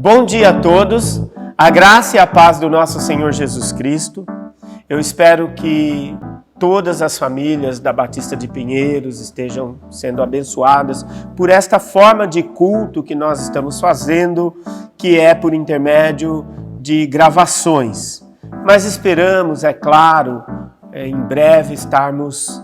Bom dia a todos, a graça e a paz do nosso Senhor Jesus Cristo. Eu espero que todas as famílias da Batista de Pinheiros estejam sendo abençoadas por esta forma de culto que nós estamos fazendo, que é por intermédio de gravações. Mas esperamos, é claro, em breve estarmos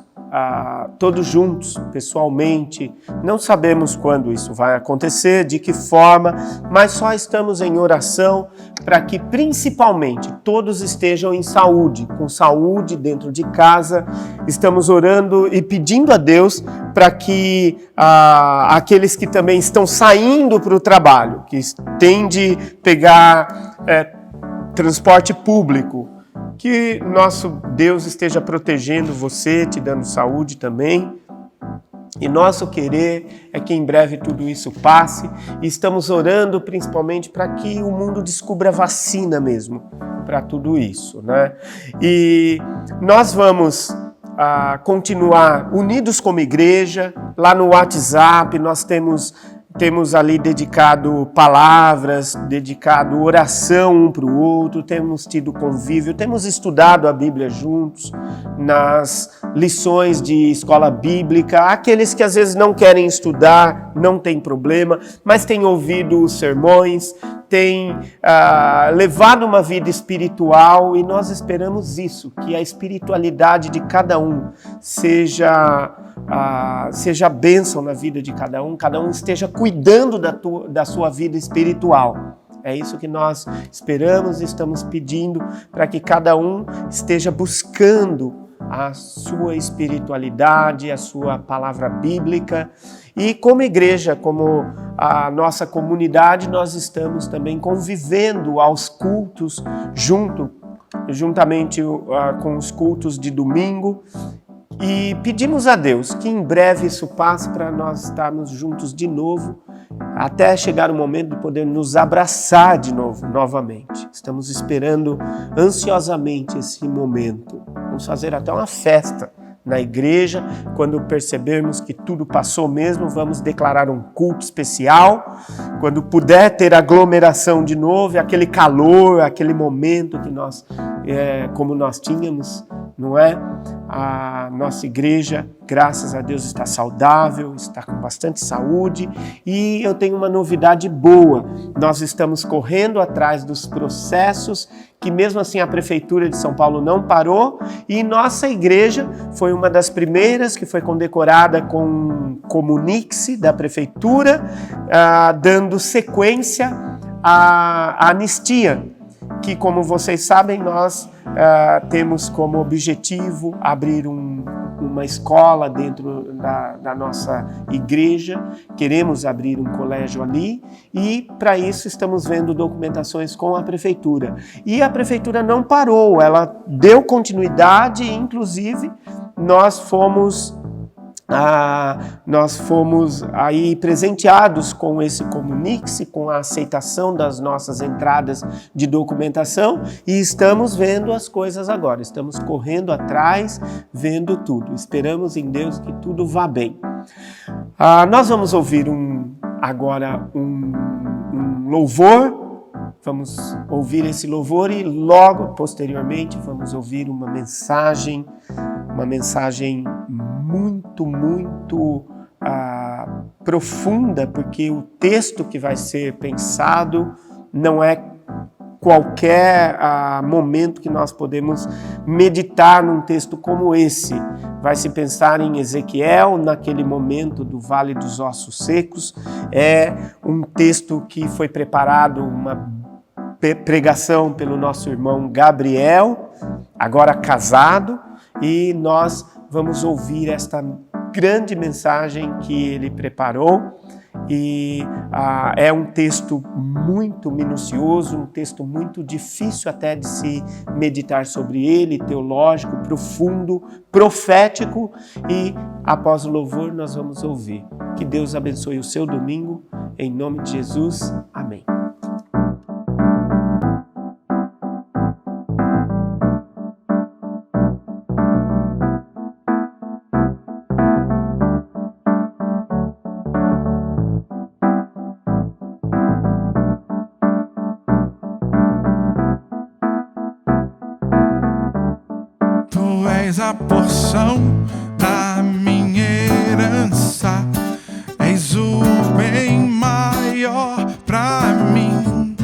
todos juntos, pessoalmente. Não sabemos quando isso vai acontecer, de que forma, mas só estamos em oração para que principalmente todos estejam em saúde, com saúde dentro de casa. Estamos orando e pedindo a Deus para que aqueles que também estão saindo para o trabalho, que têm de pegar transporte público, que nosso Deus esteja protegendo você, te dando saúde também. E nosso querer é que em breve tudo isso passe. E estamos orando principalmente para que o mundo descubra vacina mesmo para tudo isso, né? E nós vamos continuar unidos como igreja. Lá no WhatsApp nós temos ali dedicado palavras, dedicado oração um para o outro, temos tido convívio, temos estudado a Bíblia juntos, nas lições de escola bíblica. Aqueles que às vezes não querem estudar, não tem problema, mas têm ouvido os sermões, têm levado uma vida espiritual, e nós esperamos isso, que a espiritualidade de cada um seja bênção na vida de cada um esteja cuidando da sua vida espiritual. É isso que nós esperamos e estamos pedindo, para que cada um esteja buscando a sua espiritualidade, a sua palavra bíblica. E como igreja, como a nossa comunidade, nós estamos também convivendo aos cultos juntamente com os cultos de domingo. E pedimos a Deus que em breve isso passe para nós estarmos juntos de novo, até chegar o momento de poder nos abraçar de novo, novamente. Estamos esperando ansiosamente esse momento. Vamos fazer até uma festa na igreja. Quando percebermos que tudo passou mesmo, vamos declarar um culto especial. Quando puder ter aglomeração de novo, aquele calor, aquele momento que nós, como nós tínhamos, não é? A nossa igreja, graças a Deus, está saudável, está com bastante saúde, e eu tenho uma novidade boa. Nós estamos correndo atrás dos processos que mesmo assim a Prefeitura de São Paulo não parou, e nossa igreja foi uma das primeiras que foi condecorada com Comunique-se da Prefeitura, dando sequência à anistia, que, como vocês sabem, nós temos como objetivo abrir uma escola dentro da nossa igreja. Queremos abrir um colégio ali, e para isso estamos vendo documentações com a Prefeitura. E a Prefeitura não parou, ela deu continuidade, inclusive nós fomos aí presenteados com esse Comunique-se, com a aceitação das nossas entradas de documentação, e estamos vendo as coisas agora, estamos correndo atrás, vendo tudo. Esperamos em Deus que tudo vá bem. Nós vamos ouvir agora um louvor, vamos ouvir esse louvor e logo posteriormente vamos ouvir uma mensagem muito profunda, porque o texto que vai ser pensado não é qualquer momento que nós podemos meditar num texto como esse. Vai se pensar em Ezequiel, naquele momento do Vale dos Ossos Secos. É um texto que foi preparado, uma pregação pelo nosso irmão Gabriel, agora casado, e nós vamos ouvir esta grande mensagem que ele preparou. E é um texto muito minucioso, um texto muito difícil até de se meditar sobre ele, teológico, profundo, profético. E após o louvor nós vamos ouvir. Que Deus abençoe o seu domingo, em nome de Jesus. Amém. és a porção da minha herança, és o bem maior pra mim.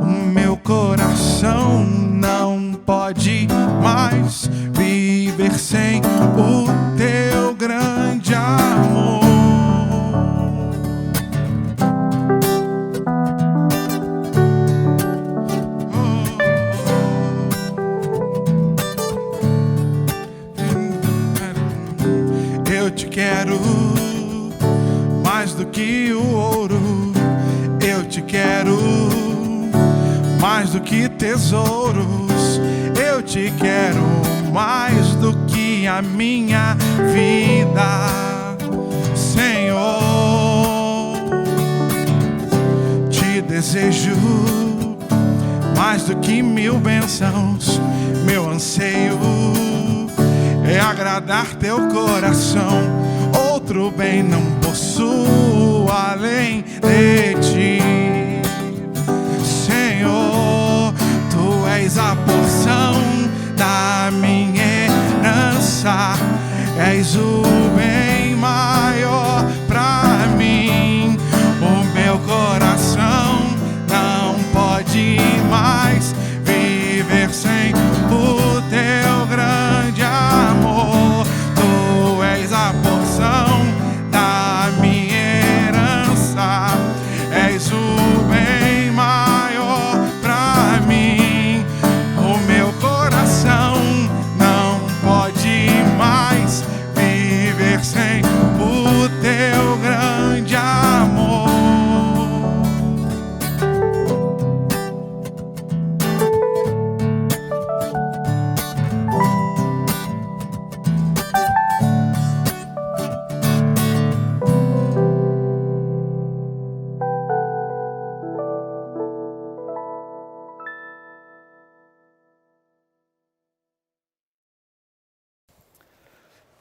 O meu coração não pode mais viver sem o teu grande amor. Eu te quero mais do que o ouro, eu te quero mais do que tesouros, eu te quero mais do que a minha vida, Senhor. Te desejo mais do que 1000 bênçãos, meu anseio é agradar teu coração. Outro bem não possuo além de ti, Senhor. Tu és a porção da minha herança, és o bem maior pra mim. O meu coração não pode mais viver sem o teu grande amor. Tu és a porção da minha herança, és o bem maior pra mim. O meu coração não pode mais viver sem o teu grande amor.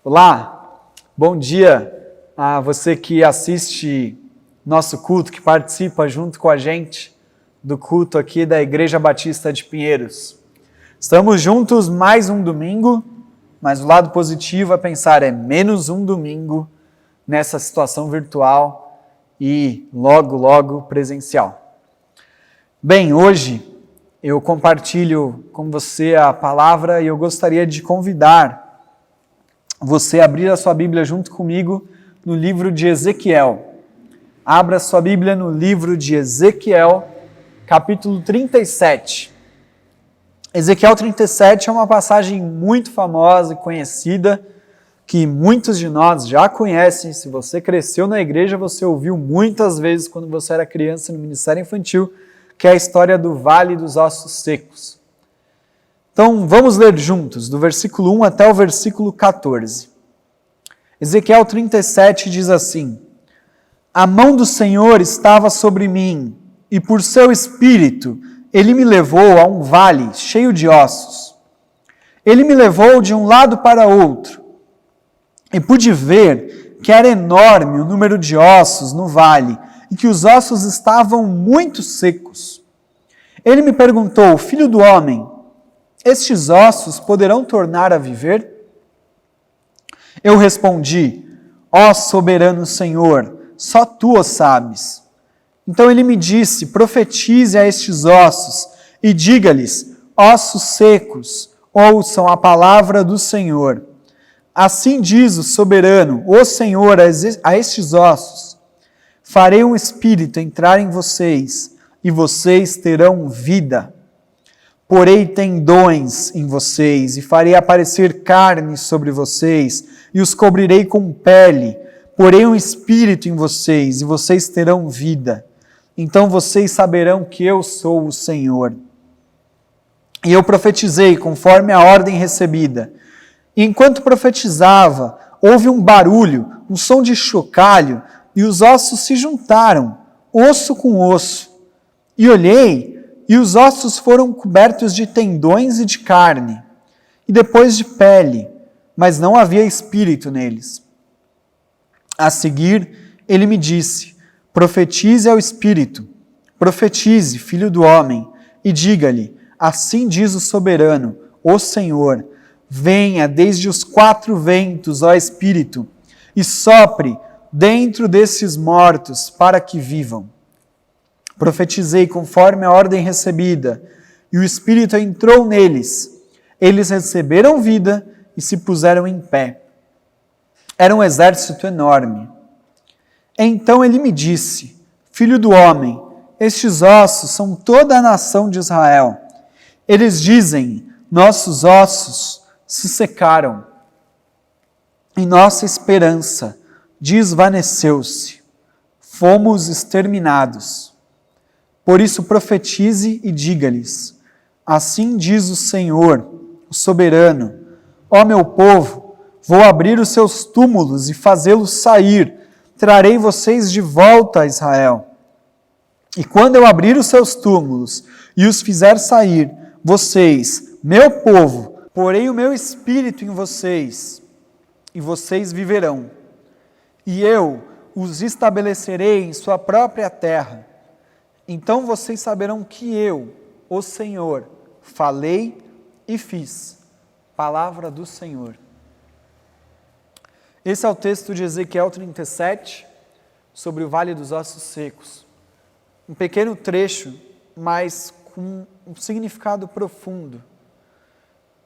Olá, bom dia a você que assiste nosso culto, que participa junto com a gente do culto aqui da Igreja Batista de Pinheiros. Estamos juntos mais um domingo, mas o lado positivo é pensar é menos um domingo nessa situação virtual e logo presencial. Bem, hoje eu compartilho com você a palavra e eu gostaria de convidar você abrir a sua Bíblia junto comigo no livro de Ezequiel. Abra sua Bíblia no livro de Ezequiel, capítulo 37. Ezequiel 37 é uma passagem muito famosa e conhecida, que muitos de nós já conhecem. Se você cresceu na igreja, você ouviu muitas vezes quando você era criança no Ministério Infantil, que é a história do Vale dos Ossos Secos. Então, vamos ler juntos, do versículo 1 até o versículo 14. Ezequiel 37 diz assim: A mão do Senhor estava sobre mim, e por seu espírito ele me levou a um vale cheio de ossos. Ele me levou de um lado para outro, e pude ver que era enorme o número de ossos no vale, e que os ossos estavam muito secos. Ele me perguntou: Filho do homem, estes ossos poderão tornar a viver? Eu respondi: Ó soberano Senhor, só tu o sabes. Então ele me disse: Profetize a estes ossos e diga-lhes: Ossos secos, ouçam a palavra do Senhor. Assim diz o soberano, o Senhor, a estes ossos: Farei um espírito entrar em vocês e vocês terão vida. Porei tendões em vocês e farei aparecer carne sobre vocês e os cobrirei com pele. Porei um espírito em vocês e vocês terão vida. Então vocês saberão que eu sou o Senhor. E eu profetizei conforme a ordem recebida. E enquanto profetizava, houve um barulho, um som de chocalho, e os ossos se juntaram, osso com osso. E olhei, e os ossos foram cobertos de tendões e de carne, e depois de pele, mas não havia espírito neles. A seguir, ele me disse: Profetize ao espírito, profetize, filho do homem, e diga-lhe: Assim diz o soberano, o Senhor, venha desde os 4 ventos, ó Espírito, e sopre dentro desses mortos para que vivam. Profetizei conforme a ordem recebida, e o Espírito entrou neles. Eles receberam vida e se puseram em pé. Era um exército enorme. Então ele me disse: Filho do homem, estes ossos são toda a nação de Israel. Eles dizem: nossos ossos se secaram, e nossa esperança desvaneceu-se. Fomos exterminados. Por isso profetize e diga-lhes: assim diz o Senhor, o soberano: ó meu povo, vou abrir os seus túmulos e fazê-los sair. Trarei vocês de volta a Israel. E quando eu abrir os seus túmulos e os fizer sair, vocês, meu povo, porei o meu espírito em vocês, e vocês viverão. E eu os estabelecerei em sua própria terra. Então vocês saberão que eu, o Senhor, falei e fiz. Palavra do Senhor. Esse é o texto de Ezequiel 37, sobre o Vale dos Ossos Secos. Um pequeno trecho, mas com um significado profundo,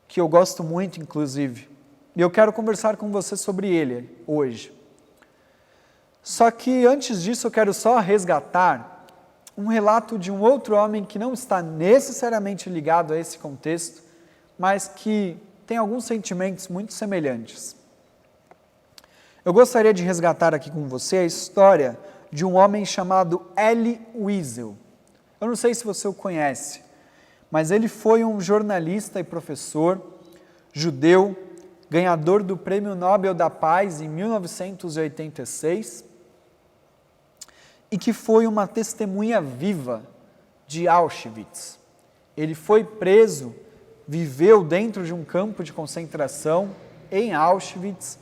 que eu gosto muito, inclusive. E eu quero conversar com você sobre ele hoje. Só que antes disso eu quero só resgatar um relato de um outro homem que não está necessariamente ligado a esse contexto, mas que tem alguns sentimentos muito semelhantes. Eu gostaria de resgatar aqui com você a história de um homem chamado Elie Wiesel. Eu não sei se você o conhece, mas ele foi um jornalista e professor judeu, ganhador do Prêmio Nobel da Paz em 1986, e que foi uma testemunha viva de Auschwitz. Ele foi preso, viveu dentro de um campo de concentração em Auschwitz,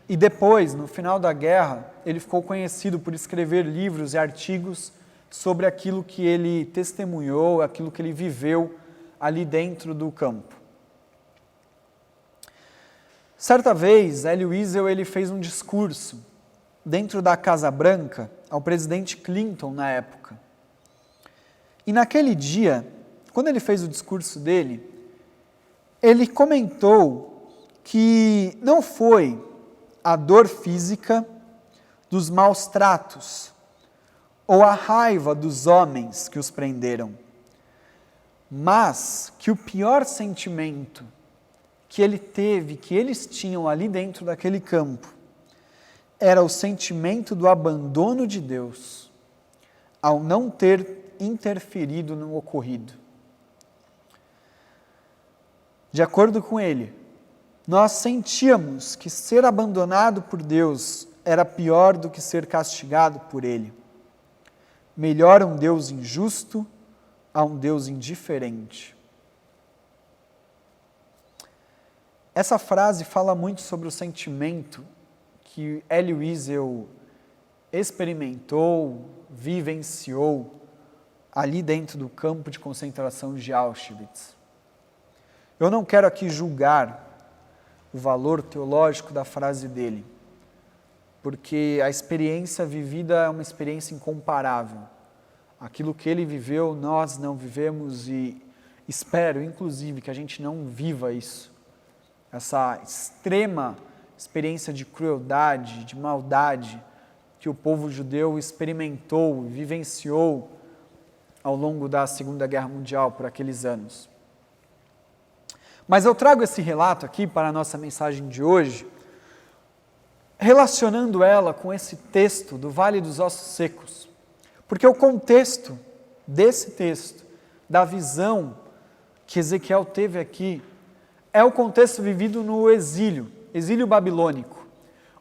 e depois, no final da guerra, ele ficou conhecido por escrever livros e artigos sobre aquilo que ele testemunhou, aquilo que ele viveu ali dentro do campo. Certa vez, Elie Wiesel ele fez um discurso dentro da Casa Branca ao presidente Clinton na época. E naquele dia, quando ele fez o discurso dele, ele comentou que não foi a dor física dos maus tratos ou a raiva dos homens que os prenderam, mas que o pior sentimento que ele teve, que eles tinham ali dentro daquele campo, era o sentimento do abandono de Deus ao não ter interferido no ocorrido. De acordo com ele, nós sentíamos que ser abandonado por Deus era pior do que ser castigado por Ele. Melhor um Deus injusto a um Deus indiferente. Essa frase fala muito sobre o sentimento que Elie Wiesel experimentou, vivenciou ali dentro do campo de concentração de Auschwitz. Eu não quero aqui julgar o valor teológico da frase dele, porque a experiência vivida é uma experiência incomparável. Aquilo que ele viveu, nós não vivemos e espero, inclusive, que a gente não viva isso. Essa extrema experiência de crueldade, de maldade que o povo judeu experimentou, vivenciou ao longo da Segunda Guerra Mundial, por aqueles anos. Mas eu trago esse relato aqui para a nossa mensagem de hoje, relacionando ela com esse texto do Vale dos Ossos Secos, porque o contexto desse texto, da visão que Ezequiel teve aqui, é o contexto vivido no exílio babilônico,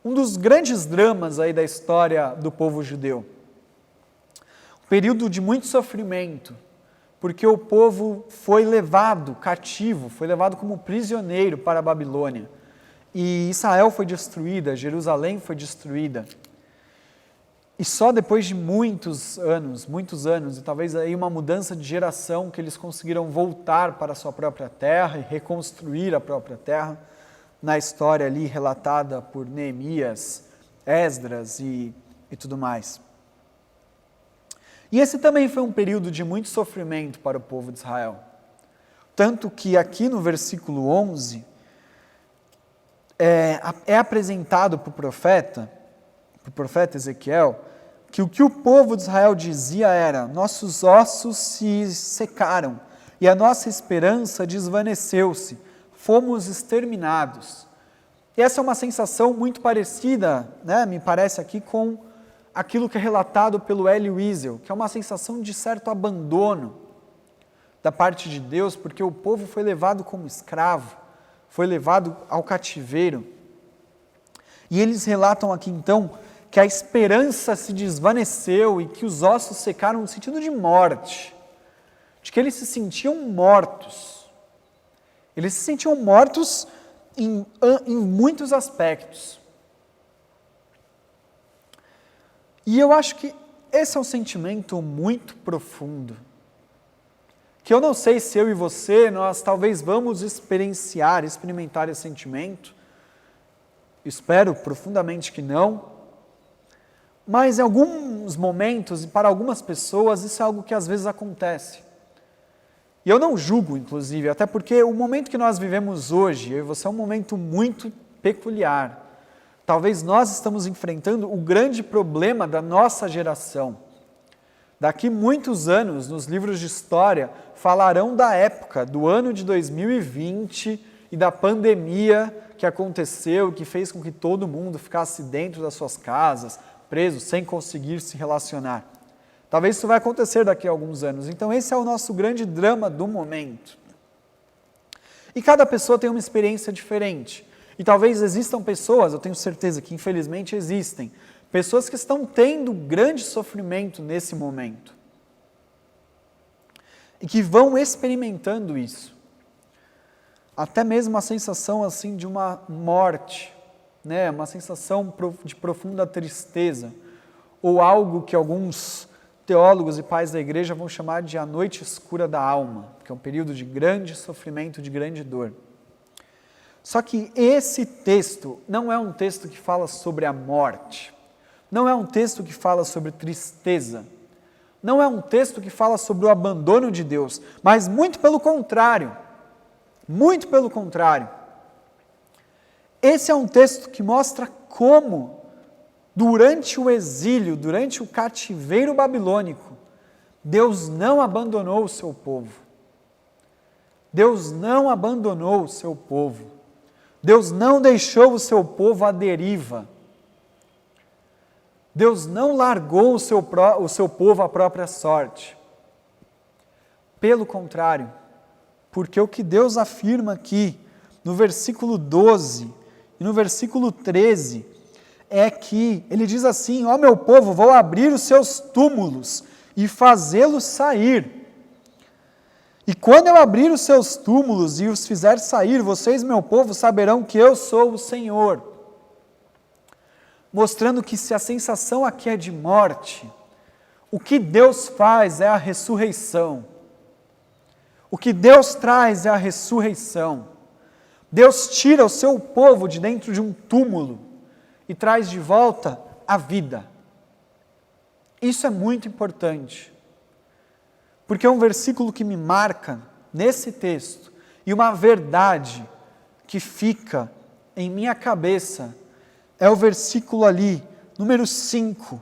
um dos grandes dramas aí da história do povo judeu. Um período de muito sofrimento, porque o povo foi levado cativo, foi levado como prisioneiro para a Babilônia. E Israel foi destruída, Jerusalém foi destruída. E só depois de muitos anos, e talvez aí uma mudança de geração, que eles conseguiram voltar para a sua própria terra e reconstruir a própria terra, na história ali relatada por Neemias, Esdras e tudo mais. E esse também foi um período de muito sofrimento para o povo de Israel. Tanto que aqui no versículo 11, é apresentado para o profeta Ezequiel, que o que o povo de Israel dizia era: nossos ossos se secaram e a nossa esperança desvaneceu-se, fomos exterminados. E essa é uma sensação muito parecida, né, me parece aqui, com aquilo que é relatado pelo Elie Wiesel, que é uma sensação de certo abandono da parte de Deus, porque o povo foi levado como escravo, foi levado ao cativeiro. E eles relatam aqui então que a esperança se desvaneceu e que os ossos secaram no sentido de morte, de que eles se sentiam mortos. Eles se sentiam mortos em muitos aspectos. E eu acho que esse é um sentimento muito profundo, que eu não sei se eu e você, nós talvez vamos experimentar esse sentimento, espero profundamente que não, mas em alguns momentos, e para algumas pessoas, isso é algo que às vezes acontece. E eu não julgo, inclusive, até porque o momento que nós vivemos hoje, eu e você, é um momento muito peculiar. Talvez nós estamos enfrentando o grande problema da nossa geração. Daqui muitos anos, nos livros de história, falarão da época, do ano de 2020 e da pandemia que aconteceu, que fez com que todo mundo ficasse dentro das suas casas, preso, sem conseguir se relacionar. Talvez isso vai acontecer daqui a alguns anos. Então esse é o nosso grande drama do momento. E cada pessoa tem uma experiência diferente. E talvez existam pessoas, eu tenho certeza que infelizmente existem, pessoas que estão tendo grande sofrimento nesse momento. E que vão experimentando isso. Até mesmo a sensação assim de uma morte, né? Uma sensação de profunda tristeza, ou algo que alguns teólogos e pais da igreja vão chamar de a noite escura da alma, que é um período de grande sofrimento, de grande dor. Só que esse texto não é um texto que fala sobre a morte, não é um texto que fala sobre tristeza, não é um texto que fala sobre o abandono de Deus, mas muito pelo contrário, esse é um texto que mostra como, durante o exílio, durante o cativeiro babilônico, Deus não abandonou o seu povo. Deus não abandonou o seu povo. Deus não deixou o seu povo à deriva. Deus não largou o seu povo à própria sorte. Pelo contrário, porque o que Deus afirma aqui, no versículo 12 e no versículo 13, é que ele diz assim: ó meu povo, vou abrir os seus túmulos e fazê-los sair. E quando eu abrir os seus túmulos e os fizer sair, vocês, meu povo, saberão que eu sou o Senhor. Mostrando que se a sensação aqui é de morte, o que Deus faz é a ressurreição. O que Deus traz é a ressurreição. Deus tira o seu povo de dentro de um túmulo e traz de volta a vida. Isso é muito importante, porque é um versículo que me marca nesse texto, e uma verdade que fica em minha cabeça, é o versículo ali, número 5,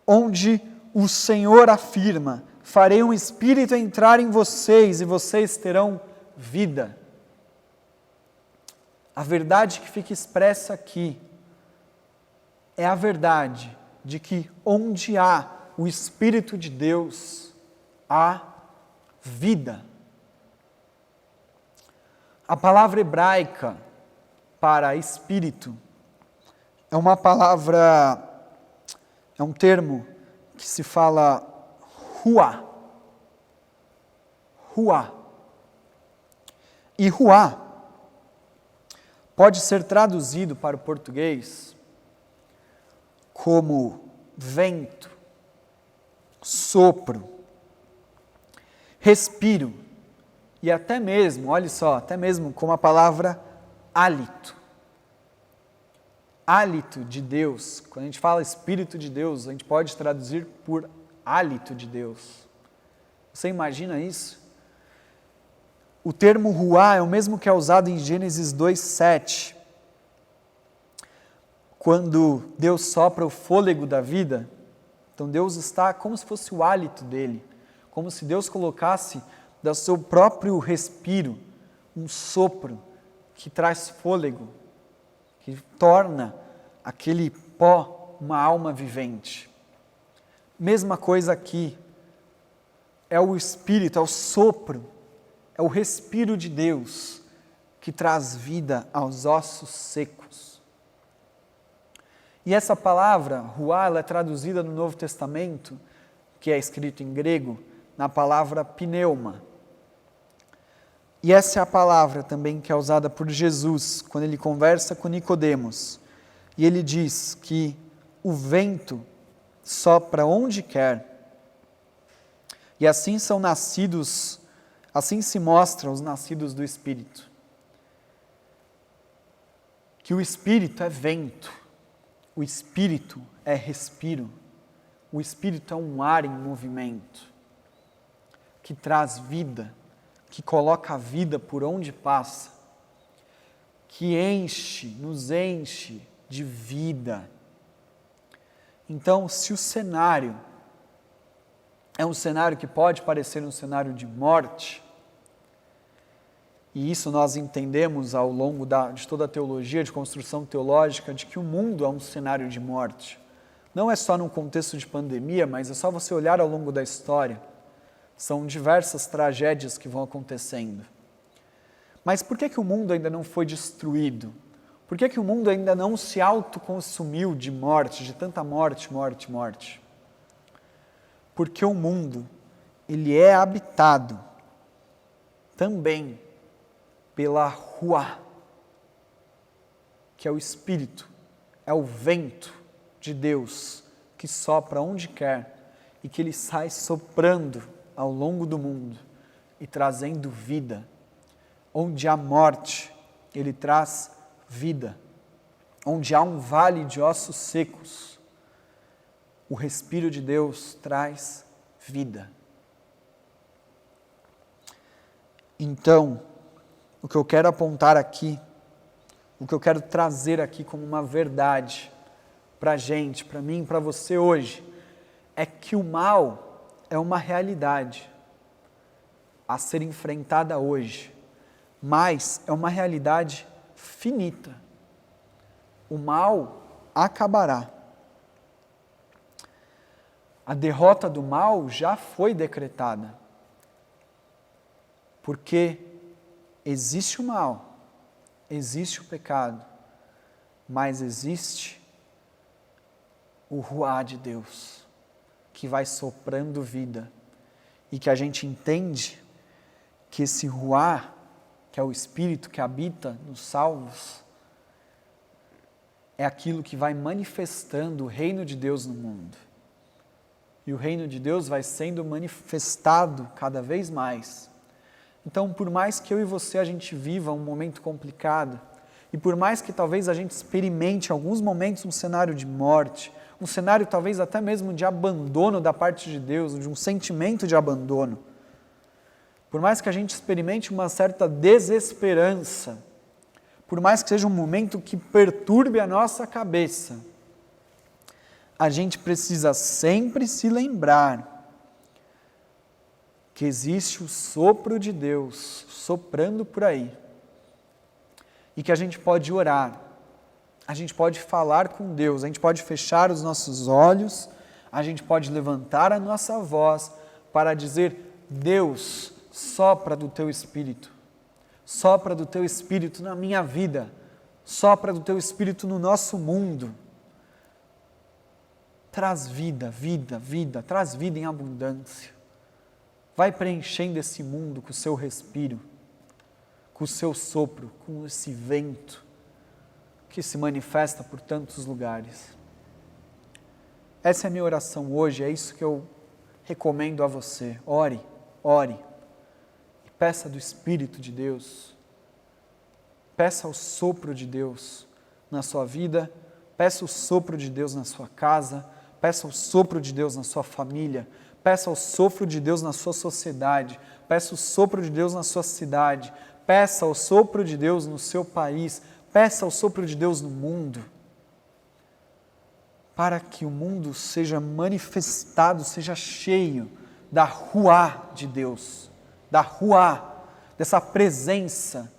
onde o Senhor afirma: farei um espírito entrar em vocês e vocês terão vida. A verdade que fica expressa aqui é a verdade de que onde há o Espírito de Deus, há vida. A palavra hebraica para espírito é uma palavra, é um termo que se fala ruá. Ruá. E ruá pode ser traduzido para o português como vento, sopro, respiro e até mesmo, olha só, até mesmo com a palavra hálito. Hálito de Deus, quando a gente fala Espírito de Deus, a gente pode traduzir por hálito de Deus. Você imagina isso? O termo ruá é o mesmo que é usado em Gênesis 2:7. Quando Deus sopra o fôlego da vida, então Deus está como se fosse o hálito dele, como se Deus colocasse do seu próprio respiro um sopro que traz fôlego, que torna aquele pó uma alma vivente. Mesma coisa aqui, é o Espírito, é o sopro, é o respiro de Deus que traz vida aos ossos secos. E essa palavra, ruá, ela é traduzida no Novo Testamento, que é escrito em grego, na palavra pneuma. E essa é a palavra também que é usada por Jesus, quando ele conversa com Nicodemos. E ele diz que o vento sopra onde quer. E assim são nascidos, assim se mostram os nascidos do Espírito. Que o Espírito é vento, o Espírito é respiro, o Espírito é um ar em movimento, que traz vida, que coloca a vida por onde passa, que nos enche de vida. Então, se o cenário é um cenário que pode parecer um cenário de morte, e isso nós entendemos ao longo de toda a teologia, de construção teológica, de que o mundo é um cenário de morte. Não é só num contexto de pandemia, mas é só você olhar ao longo da história. São diversas tragédias que vão acontecendo. Mas por que o mundo ainda não foi destruído? Por que o mundo ainda não se autoconsumiu de morte, de tanta morte? Porque o mundo, ele é habitado também pela ruá, que é o Espírito, é o vento de Deus que sopra onde quer e que ele sai soprando ao longo do mundo e trazendo vida. Onde há morte, ele traz vida. Onde há um vale de ossos secos, o respiro de Deus traz vida. Então, o que eu quero apontar aqui, o que eu quero trazer aqui como uma verdade para a gente, para mim, para você hoje, é que o mal é uma realidade a ser enfrentada hoje, mas é uma realidade finita. O mal acabará. A derrota do mal já foi decretada, porque existe o mal, existe o pecado, mas existe o ruá de Deus, que vai soprando vida, e que a gente entende que esse ruá, que é o Espírito que habita nos salvos, é aquilo que vai manifestando o reino de Deus no mundo. E o reino de Deus vai sendo manifestado cada vez mais. Então, por mais que eu e você a gente viva um momento complicado, e por mais que talvez a gente experimente em alguns momentos um cenário de morte, um cenário talvez até mesmo de abandono da parte de Deus, de um sentimento de abandono, por mais que a gente experimente uma certa desesperança, por mais que seja um momento que perturbe a nossa cabeça, a gente precisa sempre se lembrar que existe o sopro de Deus soprando por aí e que a gente pode orar, a gente pode falar com Deus, a gente pode fechar os nossos olhos, a gente pode levantar a nossa voz para dizer: Deus, sopra do Teu Espírito, sopra do Teu Espírito na minha vida, sopra do Teu Espírito no nosso mundo. Traz vida, vida, vida, traz vida em abundância. Vai preenchendo esse mundo com o Seu respiro, com o Seu sopro, com esse vento que se manifesta por tantos lugares. Essa é a minha oração hoje, é isso que eu recomendo a você. Ore, ore. E peça do Espírito de Deus. Peça o sopro de Deus na sua vida. Peça o sopro de Deus na sua casa. Peça o sopro de Deus na sua família. Peça o sopro de Deus na sua sociedade. Peça o sopro de Deus na sua cidade. Peça o sopro de Deus no seu país. Peça o sopro de Deus no mundo. Para que o mundo seja manifestado, seja cheio da ruá de Deus. Da ruá, dessa presença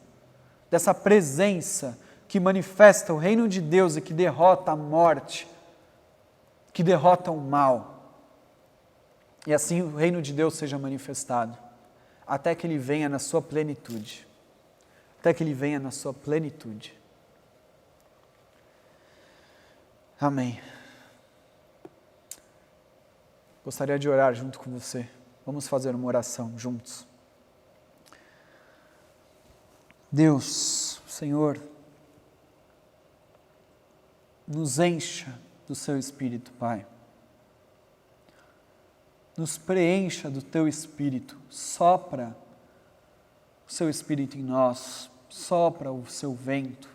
que manifesta o reino de Deus e que derrota a morte, que derrota o mal. E assim o reino de Deus seja manifestado, até que ele venha na sua plenitude. Até que ele venha na sua plenitude. Amém. Gostaria de orar junto com você. Vamos fazer uma oração juntos. Deus, Senhor, nos encha do seu Espírito, Pai. Nos preencha do teu Espírito. Sopra o seu Espírito em nós. Sopra o seu vento.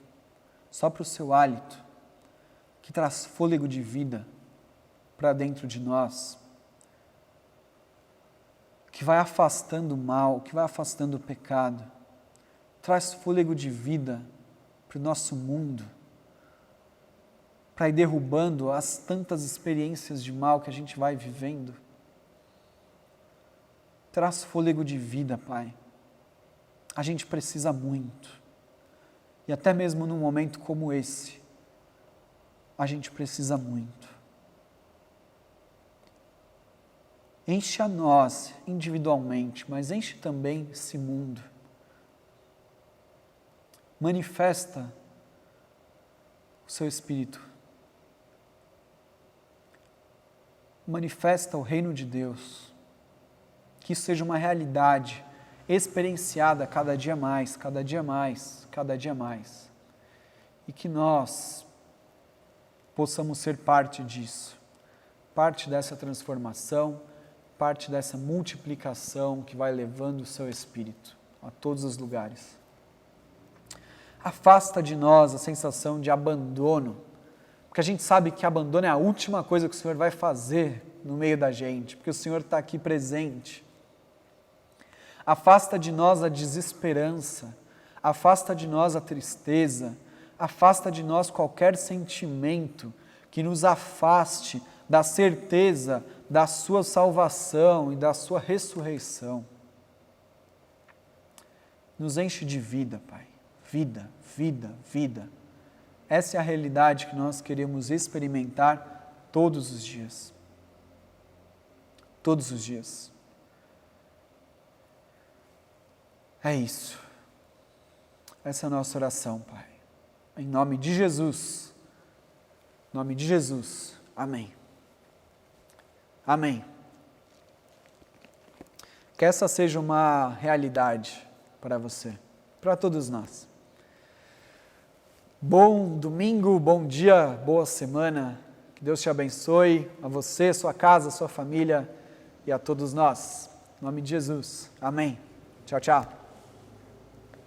Sopra o seu hálito, que traz fôlego de vida para dentro de nós, que vai afastando o mal, que vai afastando o pecado. Traz fôlego de vida para o nosso mundo, para ir derrubando as tantas experiências de mal que a gente vai vivendo. Traz fôlego de vida, Pai. A gente precisa muito. E até mesmo num momento como esse, a gente precisa muito. Enche a nós individualmente, mas enche também esse mundo. Manifesta o seu Espírito. Manifesta o reino de Deus. Que isso seja uma realidade experienciada cada dia mais, cada dia mais, cada dia mais. E que nós possamos ser parte disso, parte dessa transformação, parte dessa multiplicação que vai levando o seu Espírito a todos os lugares. Afasta de nós a sensação de abandono, porque a gente sabe que abandono é a última coisa que o Senhor vai fazer no meio da gente, porque o Senhor está aqui presente. Afasta de nós a desesperança, afasta de nós a tristeza, afasta de nós qualquer sentimento que nos afaste da certeza da sua salvação e da sua ressurreição. Nos enche de vida, Pai. Vida, vida, vida. Essa é a realidade que nós queremos experimentar todos os dias. Todos os dias. É isso. Essa é a nossa oração, Pai. Em nome de Jesus. Em nome de Jesus. Amém. Amém. Que essa seja uma realidade para você, para todos nós. Bom domingo, bom dia, boa semana. Que Deus te abençoe, a você, sua casa, sua família e a todos nós. Em nome de Jesus. Amém. Tchau, tchau.